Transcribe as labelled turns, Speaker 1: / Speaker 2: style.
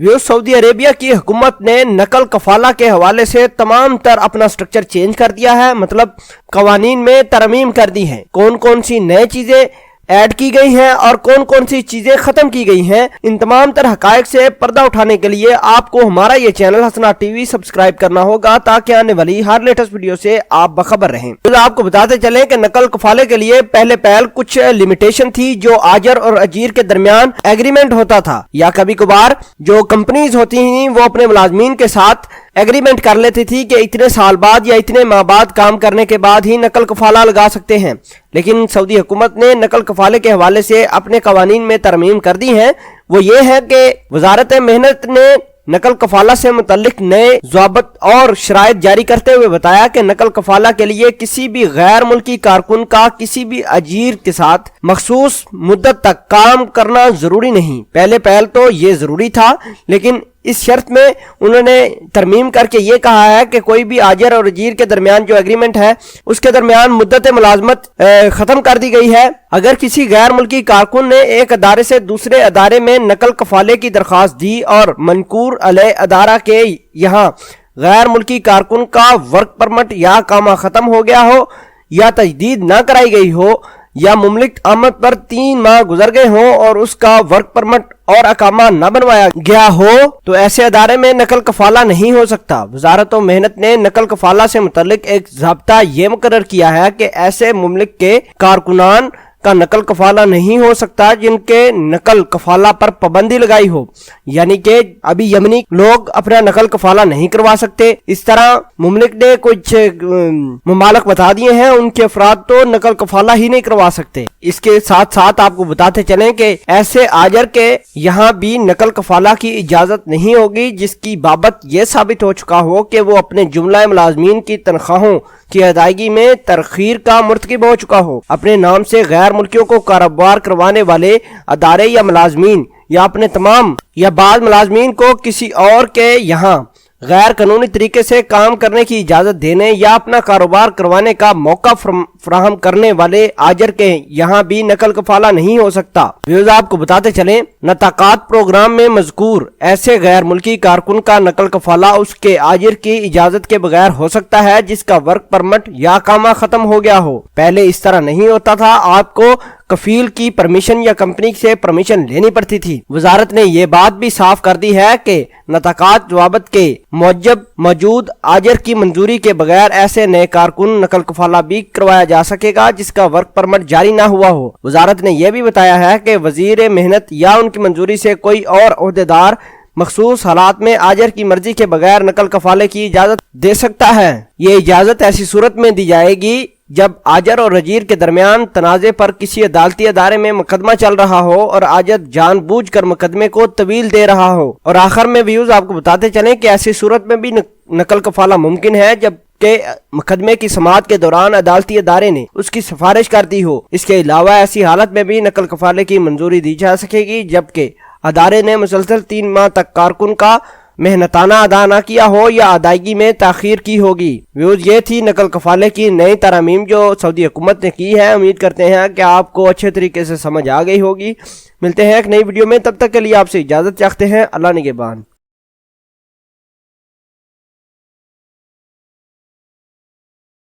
Speaker 1: Saudi Arabia की हुकूमत ने नकल कफाला के हवाले से तमाम तर अपना स्ट्रक्चर चेंज कर दिया है, मतलब कवानीन में तरमीम कर दी है। कौन कौन सी नई चीजें ऐड की गई हैं और कौन कौन सी चीजें खत्म की गई हैं, इन तमाम तर हकायक से पर्दा उठाने के लिए आपको हमारा ये चैनल हसना टीवी सब्सक्राइब करना होगा, ताकि आने वाली हर लेटेस्ट वीडियो से आप बखबर रहें। तो आपको बताते चलें कि नकल कफाले के लिए पहले कुछ लिमिटेशन थी जो आजर और अजीर के दरमियान एग्रीमेंट होता था, या कभी कभार जो कंपनीज होती थी वो अपने मुलाजमीन के साथ एग्रीमेंट कर लेती थी कि इतने साल बाद या इतने माह बाद काम करने के बाद ही नकल कफाला लगा सकते हैं। लेकिन सऊदी हुकूमत ने नकल कफाले के हवाले से अपने कवानीन में तरमीम कर दी हैं। वो ये है कि वजारत मेहनत ने नकल कफाला से मुतल्लिक नए ज़ाबत और शराइत जारी करते हुए बताया कि नकल कफाला के लिए किसी भी गैर मुल्की कारकुन का किसी भी अजीर के साथ मखसूस मुद्दत तक काम करना जरूरी नहीं। पहले तो ये जरूरी था, लेकिन इस शर्त में उन्होंने तरमीम करके ये कहा है कि कोई भी आजर और अजीर के दरमियान जो एग्रीमेंट है उसके दरमियान मुद्दत मुलाजमत खत्म कर दी गई है। अगर किसी गैर मुल्की कारकुन ने एक अदारे से दूसरे अदारे में नकल कफाले की दरख्वास्त दी और मनकूर अलैह अदारा के यहाँ गैर मुल्की कारकुन का वर्क परमिट या कामा खत्म हो गया हो या तजदीद न कराई गई हो या मुमलिक आमद पर 3 माह गुजर गए हों और उसका वर्क परमिट और अकामा न बनवाया गया हो, तो ऐसे अदारे में नकल कफाला नहीं हो सकता। वजारत मेहनत ने नकल कफाला से मुतल्लिक एक ज़ाब्ता ये मुकर्रर किया है कि ऐसे मुमलिक के कारकुनान का नकल कफाला नहीं हो सकता जिनके नकल कफाला पर पाबंदी लगाई हो, यानी कि अभी यमनी लोग अपना नकल कफाला नहीं करवा सकते। इस तरह मुमलिक ने कुछ ममालक बता दिए हैं उनके अफराद तो नकल कफाला ही नहीं करवा सकते। इसके साथ साथ आपको बताते चलें कि ऐसे आजर के यहाँ भी नकल कफाला की इजाजत नहीं होगी जिसकी बाबत यह साबित हो चुका हो कि वो अपने जुमला मुलाजमीन की तनख्वाहों की अदायगी में तरखीर का मुर्तकिब हो चुका हो, अपने नाम से गैर मुल्कियों को कारोबार करवाने वाले अदारे या मुलाजमीन या अपने तमाम या बाद मुलाजमीन को किसी और के यहाँ गैर कानूनी तरीके से काम करने की इजाजत देने या अपना कारोबार करवाने का मौका फराहम करने वाले आजर के यहाँ भी नकल कफाला नहीं हो सकता। व्यूअर्स, आपको बताते चलें, नताकात प्रोग्राम में मज़कूर ऐसे गैर मुल्की कारकुन का नकल कफाला उसके आजिर की इजाजत के बगैर हो सकता है जिसका वर्क परमिट या कामा खत्म हो गया हो। पहले इस तरह नहीं होता था, आपको कफील की परमिशन या कंपनी से परमिशन लेनी पड़ती थी। वजारत ने यह बात भी साफ कर दी है कि नताकात जवाबत के मौजब मौजूद आजर की मंजूरी के बगैर ऐसे नए कारकुन नकल कफाला भी करवाया जा सकेगा जिसका वर्क परमिट जारी ना हुआ हो। वजारत ने यह भी बताया है कि वजीर मेहनत या उनकी मंजूरी से कोई और ओहदेदार मखसूस हालात में आजर की मर्जी के बगैर नकल कफाले की इजाजत दे सकता है। ये इजाजत ऐसी सूरत में दी जाएगी जब आजर और अजीर के दरमियान तनाजे पर किसी अदालती अदारे में मुकदमा चल रहा हो और आजर जानबूझकर मुकदमे को तवील दे रहा हो। और आखिर में व्यूज आपको बताते चलें कि ऐसी सूरत में भी नकल कफाला मुमकिन है जब के मुकदमे की समाअत के दौरान अदालती अदारे ने उसकी सिफारिश कर दी हो। इसके अलावा ऐसी हालत में भी नकल कफाले की मंजूरी दी जा सकेगी जबकि अदारे ने मुसलसल 3 माह तक कारकुन का मेहनताना अदा न किया हो या अदायगी में ताखीर की होगी। व्यूज, ये थी नकल कफाले की नई तरमीम जो सऊदी हुकूमत ने की है। उम्मीद करते हैं कि आपको अच्छे तरीके से समझ आ गई होगी। मिलते हैं एक नई वीडियो में, तब तक के लिए आपसे इजाजत चाहते हैं। अल्लाह निगहबान।